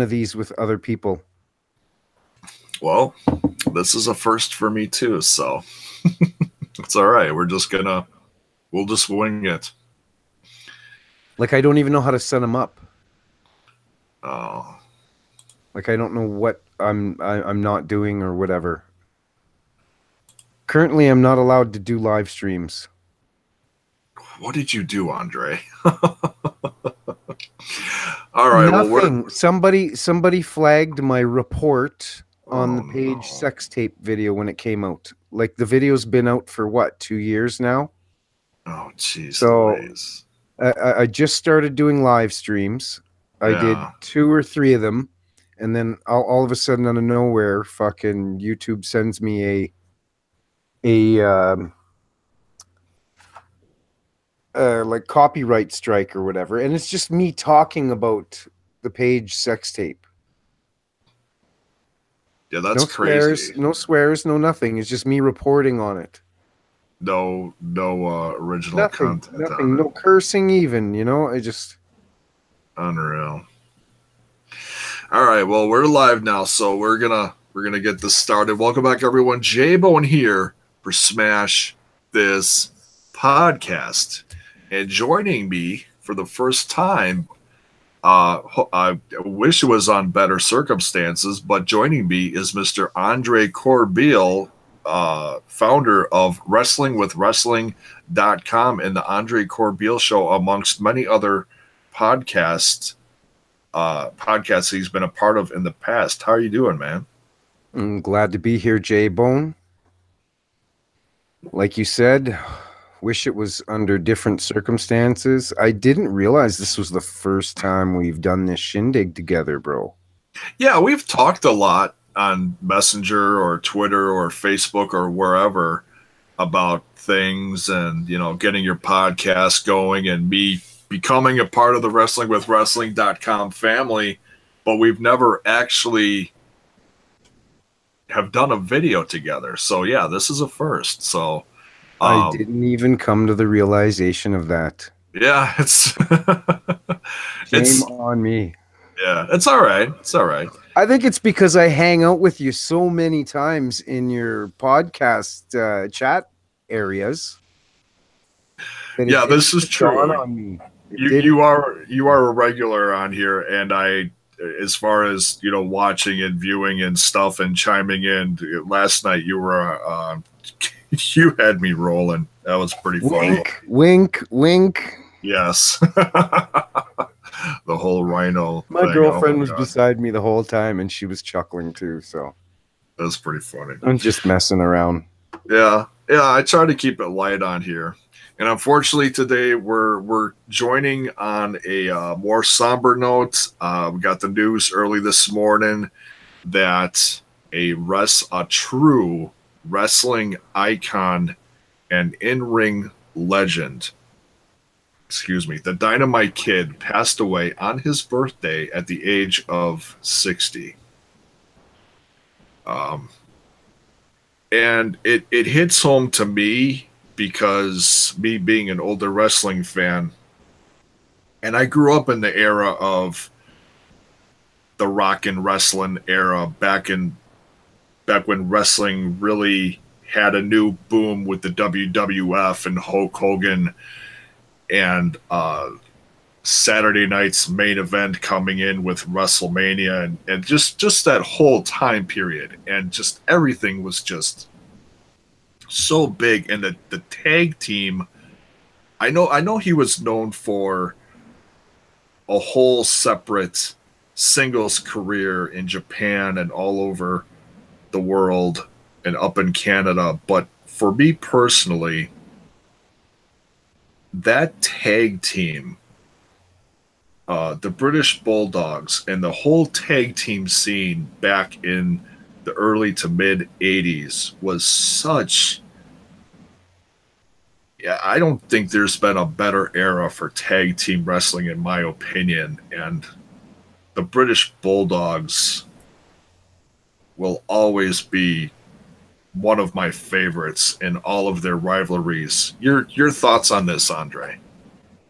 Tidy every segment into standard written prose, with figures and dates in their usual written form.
of these with other people. Well, this is a first for me too, so it's all right. We'll just wing it. Like, I don't even know how to set them up. Oh, Like, I don't know what I'm not doing or whatever. Currently, I'm not allowed to do live streams. what did you do, Andre? All right. Well, Nothing. Somebody flagged my report on oh the Page no. sex tape video when it came out. Like, the video's been out for what, 2 years now? Oh, jeez So Louise. I just started doing live streams. I did Yeah. 2 or 3 of them, and then all of a sudden, out of nowhere, fucking YouTube sends me a like copyright strike or whatever, and it's just me talking about the Page sex tape. Yeah, that's No crazy. swears, no swears, no nothing. It's just me reporting on it. No original Nothing, content nothing, on it. no cursing even, I just Unreal. All right, well, we're live now, so we're gonna get this started. Welcome back, everyone. J-Bone here for Smash This Podcast. And joining me for the first time, I wish it was on better circumstances, but joining me is Mr. Andre Corbeil, founder of WrestlingWithWrestling.com and the Andre Corbeil Show, amongst many other podcasts he's been a part of in the past. How are you doing, man? I'm glad to be here, J-Bone. Like you said, wish it was under different circumstances. I didn't realize this was the first time we've done this shindig together, bro. Yeah, we've talked a lot on Messenger or Twitter or Facebook or wherever about things and, getting your podcast going and me becoming a part of the WrestlingWithWrestling.com family, but we've never actually have done a video together. So yeah, this is a first. So I didn't even come to the realization of that. yeah, it's Shame it's on me. yeah, it's all right. It's all right. I think it's because I hang out with you so many times in your podcast chat areas that it Yeah, didn't this is dawn true. on me. It You didn't. you are a regular on here, and I, as far as watching and viewing and stuff and chiming in. Last night you were you had me rolling. That was pretty funny. Wink, wink, wink. Yes, the whole rhino My thing. girlfriend Oh my was god, beside me the whole time, and she was chuckling too. So that's pretty funny. I'm just messing around. Yeah, I try to keep it light on here. And unfortunately, today we're joining on a more somber note. We got the news early this morning that a true wrestling icon and in-ring legend, the Dynamite Kid, passed away on his birthday at the age of 60. And it hits home to me because me being an older wrestling fan, and I grew up in the era of the rock and wrestling era, back when wrestling really had a new boom with the WWF and Hulk Hogan and Saturday night's main event coming in with WrestleMania, and just that whole time period, and just everything was just so big. And the tag team, I know he was known for a whole separate singles career in Japan and all over the world and up in Canada, but for me personally, that tag team, the British Bulldogs and the whole tag team scene back in the early to mid 80s was such. Yeah, I don't think there's been a better era for tag team wrestling, in my opinion. And the British Bulldogs will always be one of my favorites in all of their rivalries. Your thoughts on this, Andre?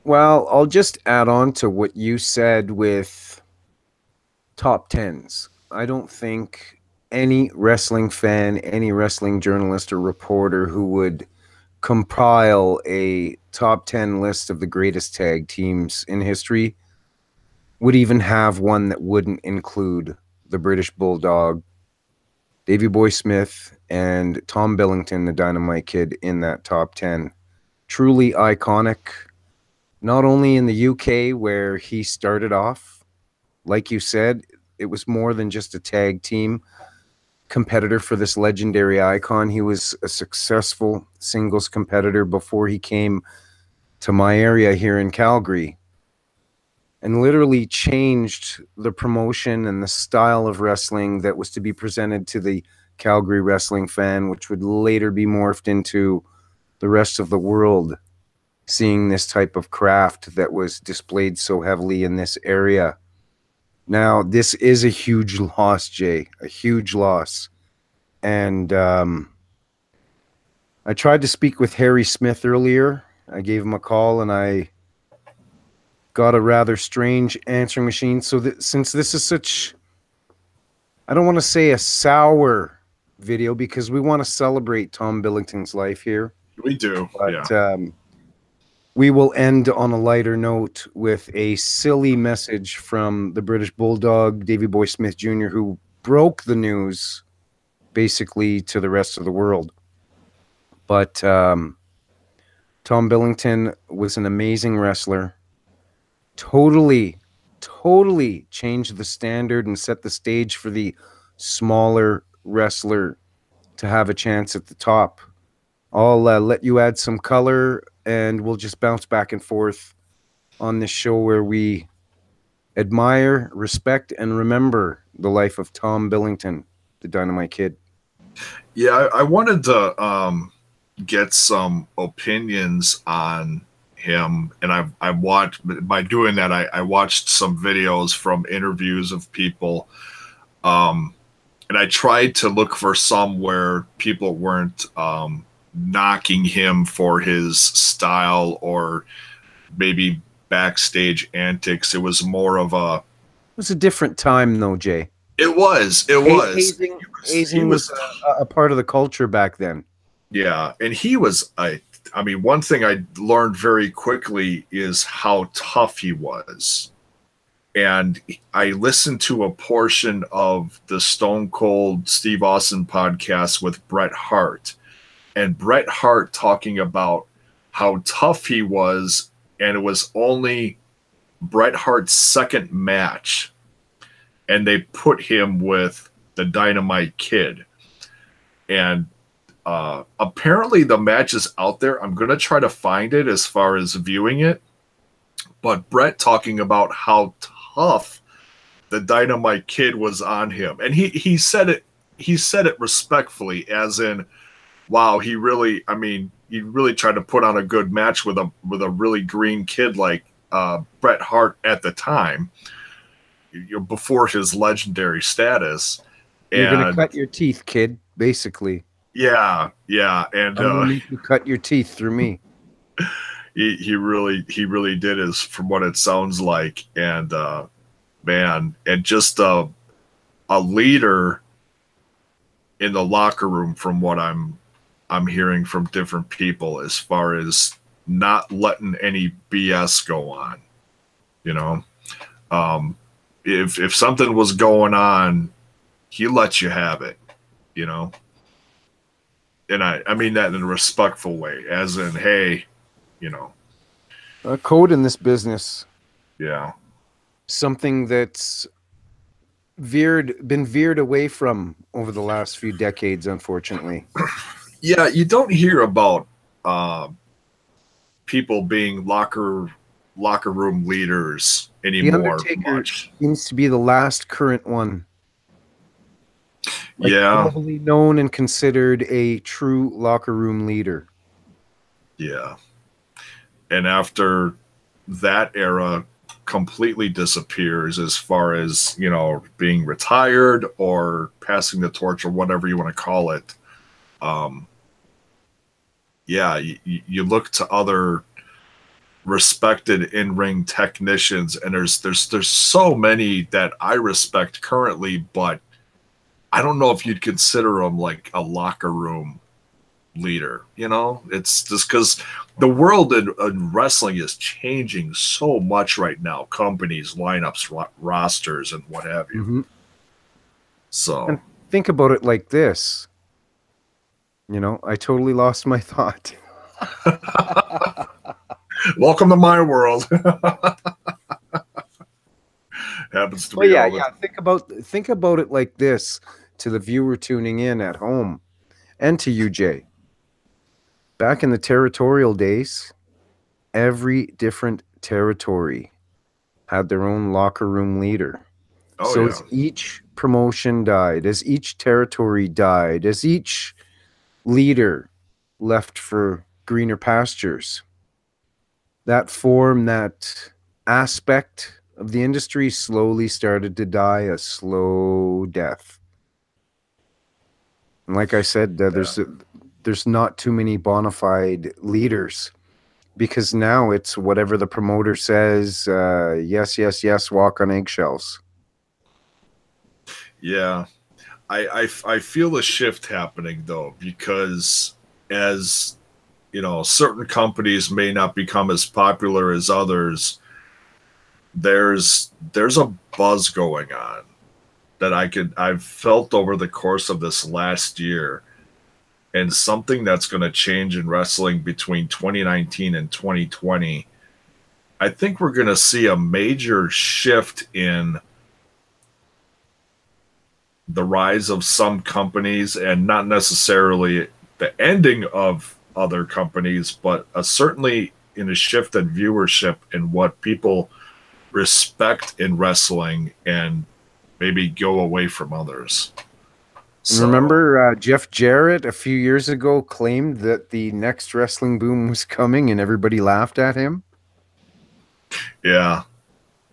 Well, I'll just add on to what you said with top tens. I don't think any wrestling fan, any wrestling journalist or reporter who would compile a top 10 list of the greatest tag teams in history would even have one that wouldn't include the British Bulldog, Davey Boy Smith, and Tom Billington, the Dynamite Kid, in that top 10. Truly iconic, not only in the UK where he started off, like you said, it was more than just a tag team competitor for this legendary icon. He was a successful singles competitor before he came to my area here in Calgary and literally changed the promotion and the style of wrestling that was to be presented to the Calgary wrestling fan, which would later be morphed into the rest of the world seeing this type of craft that was displayed so heavily in this area. Now, this is a huge loss, Jay, a huge loss. And I tried to speak with Harry Smith earlier. I gave him a call and I got a rather strange answering machine. So since this is such, I don't want to say a sour video because we want to celebrate Tom Billington's life here. We do, but yeah. We will end on a lighter note with a silly message from the British Bulldog, Davey Boy Smith Jr., who broke the news basically to the rest of the world. But Tom Billington was an amazing wrestler. Totally changed the standard and set the stage for the smaller wrestler to have a chance at the top. I'll let you add some color and we'll just bounce back and forth on this show where we admire, respect, and remember the life of Tom Billington, the Dynamite Kid. Yeah, I wanted to get some opinions on him, and I watched, by doing that, I watched some videos from interviews of people, and I tried to look for some where people weren't knocking him for his style or maybe backstage antics. It was more of a... It was a different time, though, Jay. It was. Hazing was a part of the culture back then. Yeah, and he was... I mean, one thing I learned very quickly is how tough he was. And I listened to a portion of the Stone Cold Steve Austin podcast with Bret Hart. And Bret Hart talking about how tough he was, and it was only Bret Hart's second match, and they put him with the Dynamite Kid. And apparently the match is out there. I'm going to try to find it as far as viewing it. But Bret talking about how tough the Dynamite Kid was on him. And he said it respectfully, as in, wow, he really tried to put on a good match with a really green kid like Bret Hart at the time, before his legendary status. You're going to cut your teeth, kid, basically. Yeah, and I'm gonna make you cut your teeth through me. He really did, is from what it sounds like, and man, and just a leader in the locker room, from what I'm hearing from different people, as far as not letting any BS go on. If something was going on, he lets you have it. And I mean that in a respectful way, as in, hey, a code in this business. Yeah. Something that's been veered away from over the last few decades, unfortunately. Yeah, you don't hear about people being locker room leaders anymore. The Undertaker seems to be the last current one. Yeah. Globally known and considered a true locker room leader. Yeah. And after that era completely disappears, as far as, being retired or passing the torch or whatever you want to call it, yeah, you look to other respected in-ring technicians, and there's so many that I respect currently, but I don't know if you'd consider them like a locker room leader. You know, it's just because the world in wrestling is changing so much right now. Companies, lineups, rosters, and what have you. Mm-hmm. So, And think about it like this. I totally lost my thought. welcome to my world. Happens to Well, me yeah, all the yeah. time. Think about it like this to the viewer tuning in at home and to you, Jay. Back in the territorial days, every different territory had their own locker room leader. Oh So yeah, as each promotion died, as each territory died, as each leader left for greener pastures, that form, that aspect of the industry slowly started to die a slow death. And like I said, yeah, there's not too many bona fide leaders because now it's whatever the promoter says. Yes, yes, yes. Walk on eggshells. yeah. I feel a shift happening though, because as you know, certain companies may not become as popular as others. There's a buzz going on that I've felt over the course of this last year, and something that's going to change in wrestling between 2019 and 2020. I think we're going to see a major shift in the rise of some companies, and not necessarily the ending of other companies, but certainly in a shift in viewership in what people respect in wrestling, and maybe go away from others. And So, remember, Jeff Jarrett a few years ago claimed that the next wrestling boom was coming, and everybody laughed at him. yeah,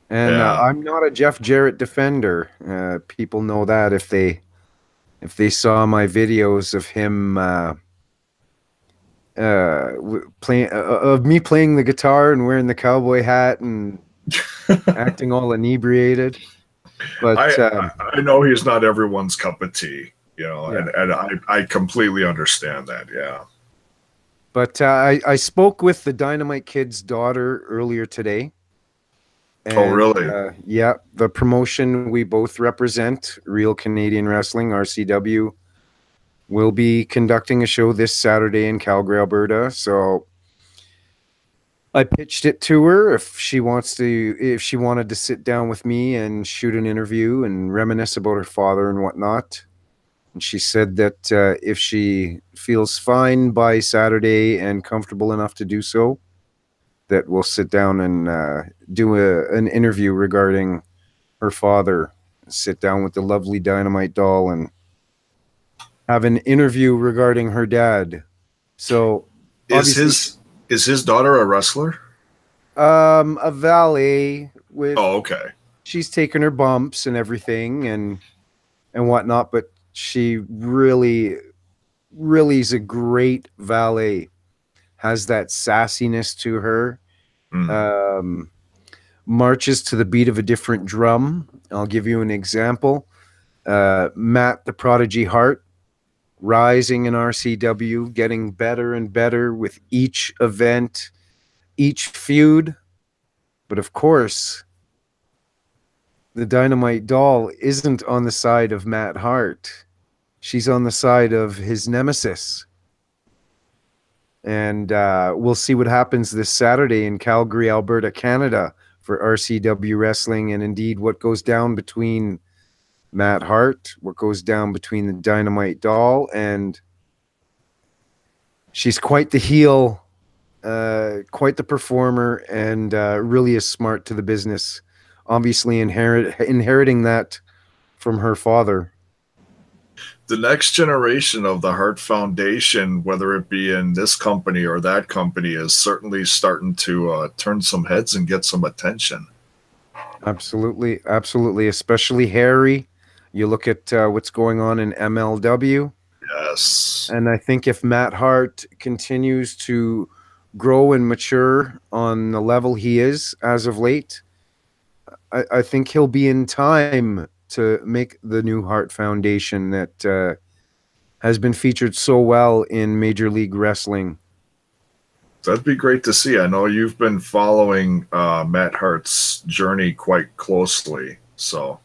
And yeah. I'm not a Jeff Jarrett defender. People know that if they saw my videos of him playing of me playing the guitar and wearing the cowboy hat and acting all inebriated. But I I know he's not everyone's cup of tea, you know, yeah, and I completely understand that. Yeah. but I spoke with the Dynamite Kid's daughter earlier today, Oh, and really? yeah, the promotion we both represent, Real Canadian Wrestling (RCW), will be conducting a show this Saturday in Calgary, Alberta. So I pitched it to her if she wanted to sit down with me and shoot an interview and reminisce about her father and whatnot. And she said that if she feels fine by Saturday and comfortable enough to do so, that we'll sit down and do an interview regarding her father. Sit down with the lovely Dynamite doll and have an interview regarding her dad. So Is obviously, his daughter a wrestler? a valet with Oh, okay. she's taken her bumps and everything and whatnot, but she really is a great valet. Has that sassiness to her. Mm. Um, Marches to the beat of a different drum. I'll give you an example. Matt the Prodigy Hart, rising in RCW, getting better and better with each event, each feud. But of course, the Dynamite doll isn't on the side of Matt Hart. She's on the side of his nemesis. And we'll see what happens this Saturday in Calgary, Alberta, Canada for RCW Wrestling, and indeed what goes down between Matt Hart, what goes down between the Dynamite doll, and she's quite the heel, quite the performer, and really is smart to the business. Obviously, inheriting that from her father. The next generation of the Hart Foundation, whether it be in this company or that company, is certainly starting to turn some heads and get some attention. Absolutely, absolutely. Especially Harry. You look at what's going on in MLW, Yes. and I think if Matt Hart continues to grow and mature on the level he is as of late, I think he'll be in time to make the new Hart Foundation that has been featured so well in Major League Wrestling. That'd be great to see. I know you've been following Matt Hart's journey quite closely. So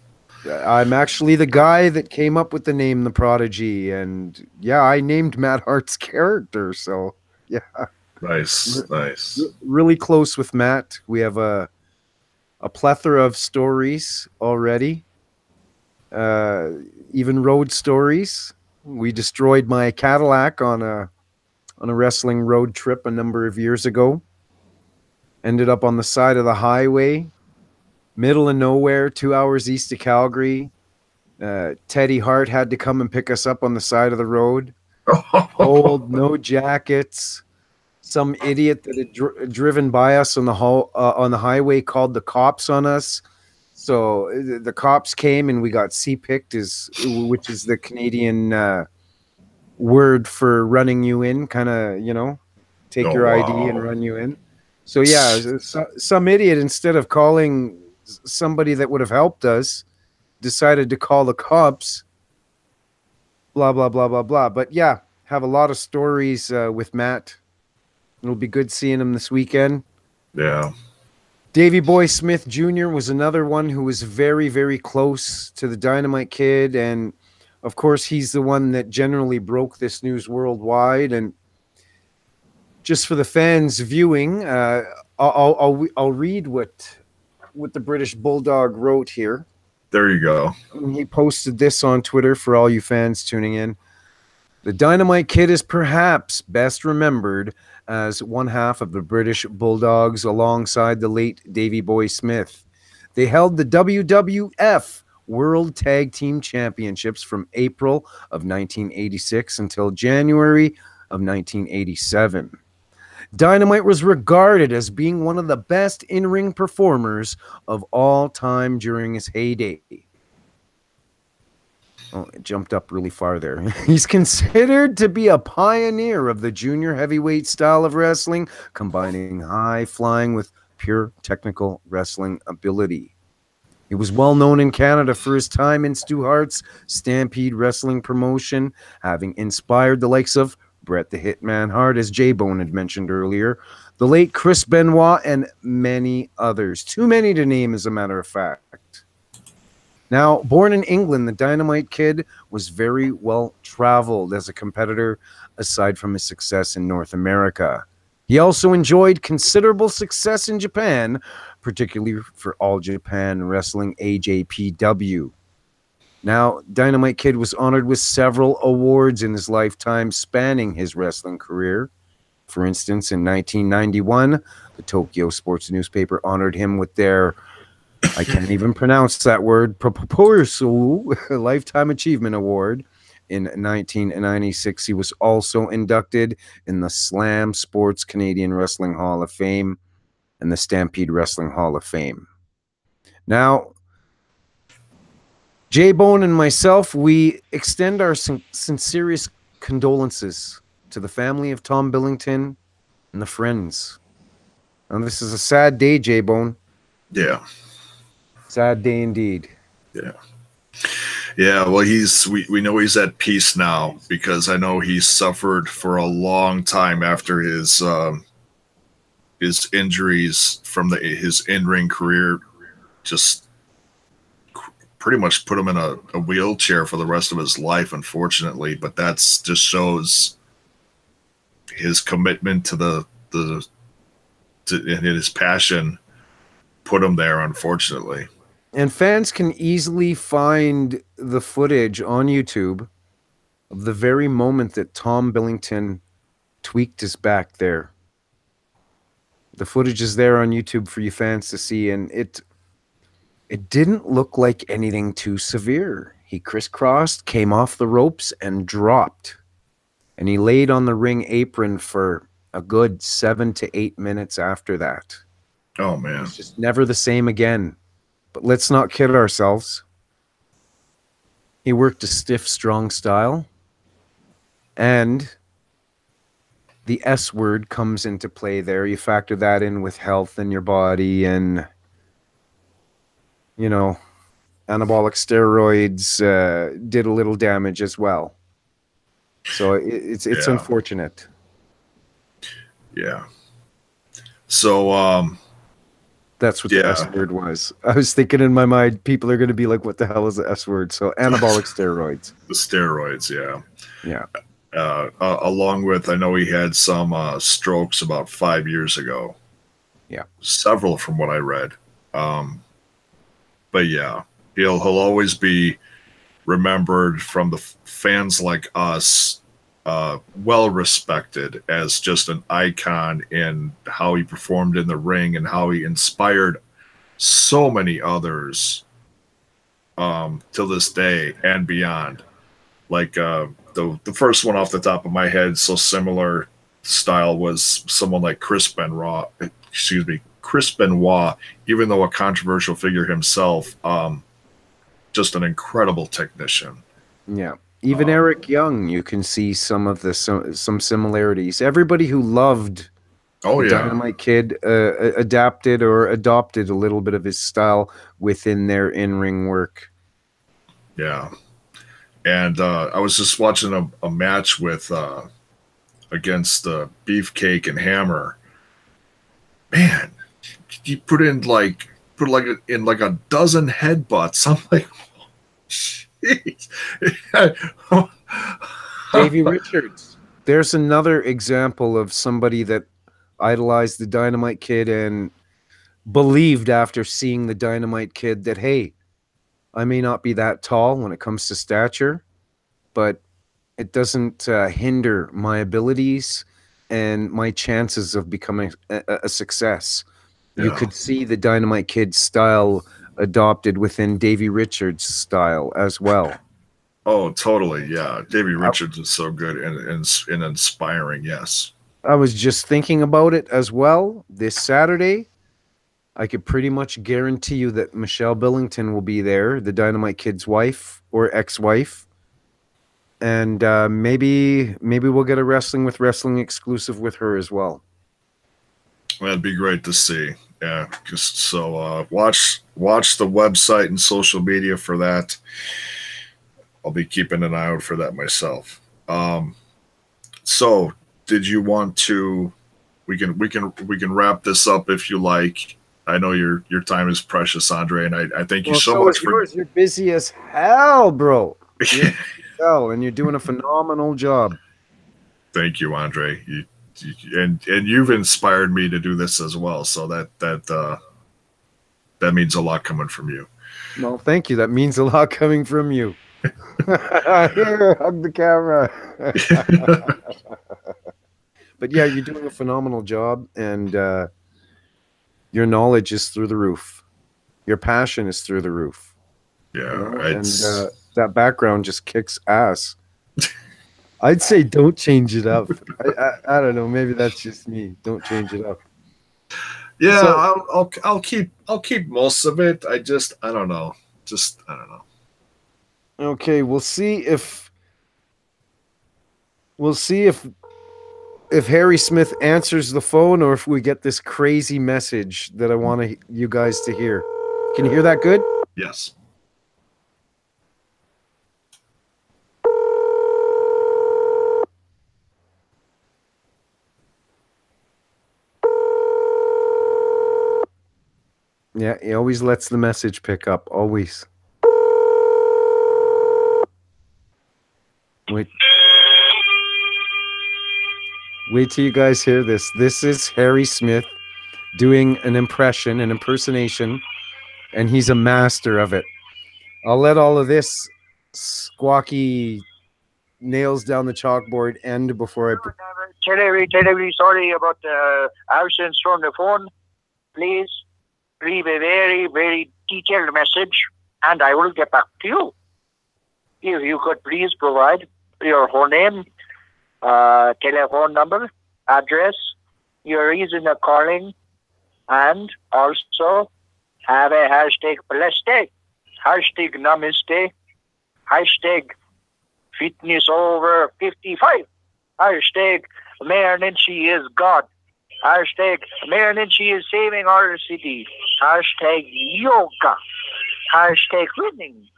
I'm actually the guy that came up with the name The Prodigy, and yeah, I named Matt Hart's character. So yeah, nice, nice. really close with Matt. We have a plethora of stories already, uh, even road stories. We destroyed my Cadillac on a wrestling road trip a number of years ago. Ended up on the side of the highway, middle of nowhere, 2 hours east of Calgary. Teddy Hart had to come and pick us up on the side of the road. Cold, no jackets. Some idiot that had driven by us on the highway called the cops on us. So the cops came and we got C-picked, which is the Canadian word for running you in, kind of, take Oh your ID and wow. run you in. So yeah, some idiot, instead of calling somebody that would have helped us, decided to call the cops. Blah blah blah blah blah. But yeah, have a lot of stories with Matt. It'll be good seeing him this weekend. Yeah. Davey Boy Smith Jr. was another one who was very, very close to the Dynamite Kid. And of course, he's the one that generally broke this news worldwide. And just for the fans viewing, I'll read what the British Bulldog wrote here. There you go. He posted this on Twitter for all you fans tuning in. The Dynamite Kid is perhaps best remembered as one half of the British Bulldogs alongside the late Davey Boy Smith. They held the WWF World Tag Team Championships from April of 1986 until January of 1987. Dynamite was regarded as being one of the best in-ring performers of all time during his heyday. Oh, it jumped up really far there. He's considered to be a pioneer of the junior heavyweight style of wrestling, combining high flying with pure technical wrestling ability. He was well known in Canada for his time in Stu Hart's Stampede Wrestling promotion, having inspired the likes of Bret the Hitman Hart, as J-Bone had mentioned earlier, the late Chris Benoit, and many others. Too many to name, as a matter of fact. Now, born in England, the Dynamite Kid was very well traveled as a competitor, aside from his success in North America. He also enjoyed considerable success in Japan, particularly for All Japan Wrestling AJPW. Now, Dynamite Kid was honored with several awards in his lifetime spanning his wrestling career. For instance, in 1991, the Tokyo Sports newspaper honored him with their, I can't even pronounce that word, Proporsu Lifetime Achievement Award. In 1996, he was also inducted in the Slam Sports Canadian Wrestling Hall of Fame and the Stampede Wrestling Hall of Fame. Now, J-Bone and myself, we extend our sincerest condolences to the family of Tom Billington and the friends. And this is a sad day, J-Bone. Yeah. Sad day indeed. Yeah. Yeah, well, we know he's at peace now, because I know he suffered for a long time after his injuries from his in-ring career. Just pretty much put him in a wheelchair for the rest of his life, unfortunately. But that's just shows his commitment to and his passion put him there, unfortunately. And fans can easily find the footage on YouTube of the very moment that Tom Billington tweaked his back there. The footage is there on YouTube for you fans to see, and it didn't look like anything too severe. He crisscrossed, came off the ropes, and dropped. And he laid on the ring apron for a good 7 to 8 minutes after that. Oh, man. It's just never the same again. But let's not kid ourselves. He worked a stiff, strong style. And the S word comes into play there. You factor that in with health in your body, and you know, anabolic steroids did a little damage as well. So it's Yeah. unfortunate. Yeah. So, That's what the S yeah, word was. I was thinking in my mind, people are going to be like, "What the hell is the S word?" So anabolic steroids. the steroids. Yeah. Yeah, Along with, I know he had some strokes about 5 years ago. yeah, Several from what I read. Um, but yeah, he'll always be remembered from the fans like us, well respected as just an icon in how he performed in the ring and how he inspired so many others till this day and beyond. Like the first one off the top of my head, so similar style, was someone like Chris Benoit. Excuse me, Chris Benoit. Even though a controversial figure himself, just an incredible technician. yeah. Even Um, Eric Young, you can see some of the some similarities. Everybody who loved oh the yeah, Dynamite Kid adapted or adopted a little bit of his style within their in-ring work. yeah. And I was just watching a match with against Beefcake and Hammer. Man, he put like in like a dozen headbutts. I'm like, jeez. Davey Richards. There's another example of somebody that idolized the Dynamite Kid and believed after seeing the Dynamite Kid that, hey, I may not be that tall when it comes to stature, but it doesn't hinder my abilities and my chances of becoming a success. You Yeah. could see the Dynamite Kid style adopted within Davey Richards' style as well. Oh, totally. Yeah. Davey I, Richards is so good and inspiring. Yes. I was just thinking about it as well this Saturday. I could pretty much guarantee you that Michelle Billington will be there, the Dynamite Kid's wife or ex-wife, and maybe we'll get a Wrestling with Wrestling exclusive with her as well. That'd be great to see. Yeah. Just so watch the website and social media for that. I'll be keeping an eye out for that myself. So did you want to? We can wrap this up if you like. I know your time is precious, Andre, and I thank you Well, so so much is for. yours. You're busy as hell, bro. You're busy as hell, and you're doing a phenomenal job. Thank you, Andre. And you've inspired me to do this as well. So that means a lot coming from you. Well, thank you. That means a lot coming from you. Here, hug the camera. But yeah, you're doing a phenomenal job, and your knowledge is through the roof. Your passion is through the roof. You Yeah, know, and it's that background just kicks ass. I'd say don't change it up. I don't know. Maybe that's just me. Don't change it up. yeah. So I'll keep most of it. I don't know. Just I don't know. okay, we'll see if Harry Smith answers the phone or if we get this crazy message that I want you guys to hear. Can you hear that good? Yes. Yeah, he always lets the message pick up. Always. Wait. Wait till you guys hear this. This is Harry Smith doing an impersonation, and he's a master of it. I'll let all of this squawky nails down the chalkboard end before I. Terribly sorry about the absence from the phone. Please leave a very, very detailed message and I will get back to you. If you could please provide your whole name, telephone number, address, your reason of calling, and also have a hashtag blessed day, hashtag namaste, hashtag fitness over 55, hashtag Mayor Ninchi is God. Hashtag Mayor Ninchi is saving our city. Hashtag yoga. Hashtag winning.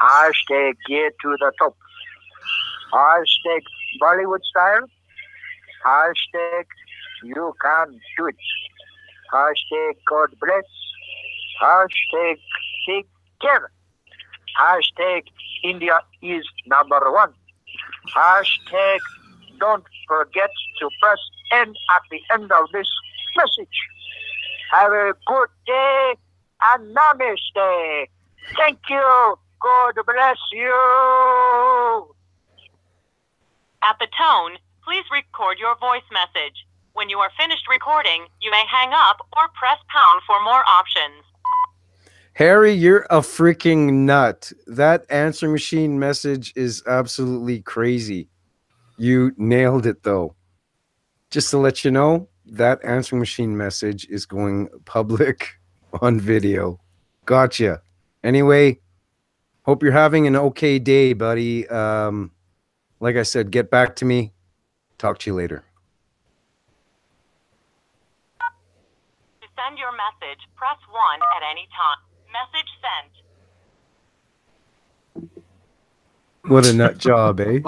Hashtag get to the top. Hashtag Bollywood style. Hashtag you can do it. Hashtag God bless. Hashtag take care. Hashtag India is number one. Hashtag don't forget to press N at the end of this message. Have a good day and namaste. Thank you. God bless you. At the tone, please record your voice message. When you are finished recording, you may hang up or press pound for more options. Harry, you're a freaking nut. That answer machine message is absolutely crazy. You nailed it, though. Just to let you know, that answering machine message is going public on video. Gotcha. Anyway, hope you're having an okay day, buddy. Like I said, get back to me. Talk to you later. To send your message, press 1 at any time. Message sent. What a nut job, eh?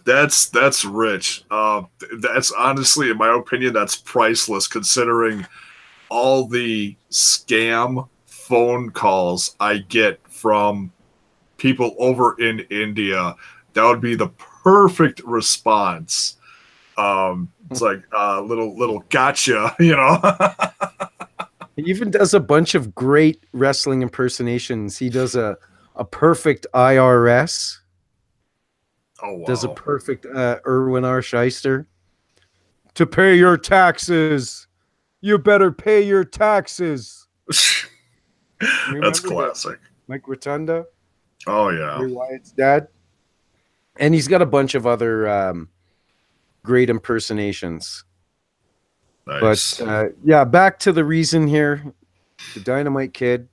That's rich. That's honestly, in my opinion, that's priceless considering all the scam phone calls I get from people over in India. That would be the perfect response. It's like little gotcha, you know. He even does a bunch of great wrestling impersonations. He does a perfect IRS. Oh, wow. Does a perfect Erwin R. Shyster. To pay your taxes, you better pay your taxes. That's classic. Mike Rotunda. Oh, yeah. Bray Wyatt's dad. And he's got a bunch of other great impersonations. Nice. But yeah, back to the reason here. The Dynamite Kid.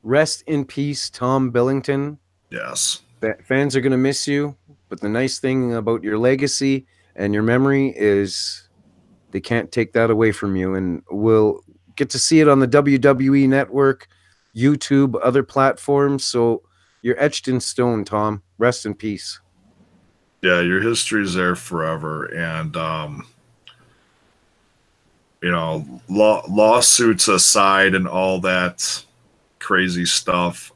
Rest in peace, Tom Billington. Yes. Fans are going to miss you. But the nice thing about your legacy and your memory is they can't take that away from you. And we'll get to see it on the WWE Network, YouTube, other platforms. So you're etched in stone, Tom. Rest in peace. Yeah, your history's there forever. And, you know, lawsuits aside and all that crazy stuff,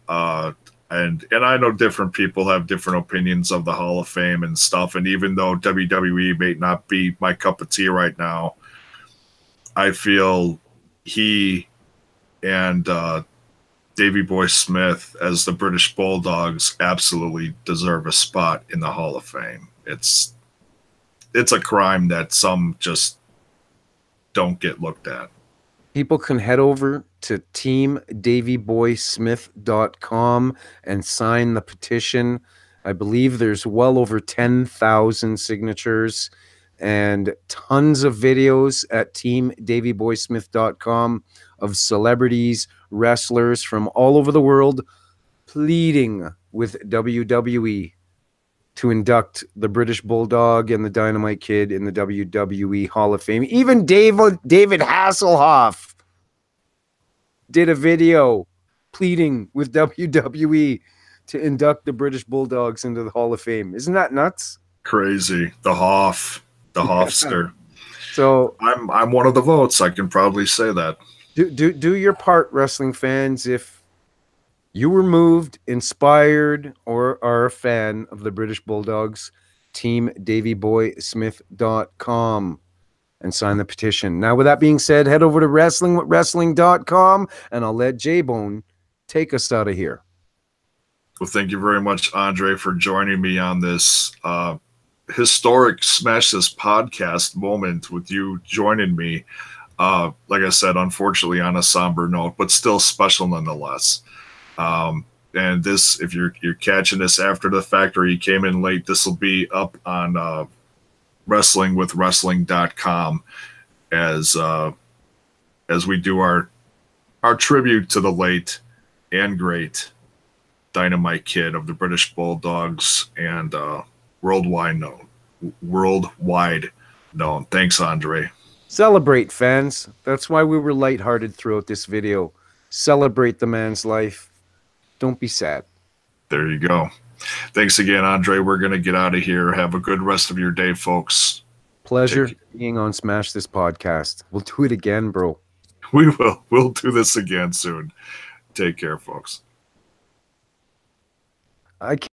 and I know different people have different opinions of the Hall of Fame and stuff, and even though WWE may not be my cup of tea right now, I feel he and Davey Boy Smith as the British Bulldogs absolutely deserve a spot in the Hall of Fame. It's a crime that some just don't get looked at. People can head over to teamdavyboysmith.com and sign the petition. I believe there's well over 10,000 signatures and tons of videos at teamdavyboysmith.com of celebrities, wrestlers from all over the world pleading with WWE to induct the British Bulldog and the Dynamite Kid in the WWE Hall of Fame. Even David Hasselhoff did a video pleading with WWE to induct the British Bulldogs into the Hall of Fame. Isn't that nuts? Crazy. The Hoffster. So I'm one of the votes. I can probably say that. Do your part, wrestling fans. If you were moved, inspired, or are a fan of the British Bulldogs, teamdavyboysmith.com and sign the petition. Now, with that being said, head over to WrestlingWithWrestling.com and I'll let J-Bone take us out of here. Well, thank you very much, Andre, for joining me on this historic Smash This podcast moment with you joining me. Like I said, unfortunately on a somber note, but still special nonetheless. And this, if you're catching this after the fact or you came in late, this will be up on WrestlingWithWrestling.com as we do our tribute to the late and great Dynamite Kid of the British Bulldogs and worldwide known. worldwide known. Thanks, Andre. Celebrate, fans. That's why we were lighthearted throughout this video. Celebrate the man's life. Don't be sad. There you go. Thanks again, Andre. We're going to get out of here. Have a good rest of your day, folks. Pleasure being on Smash This Podcast. We'll do it again, bro. We will. We'll do this again soon. Take care, folks. I can't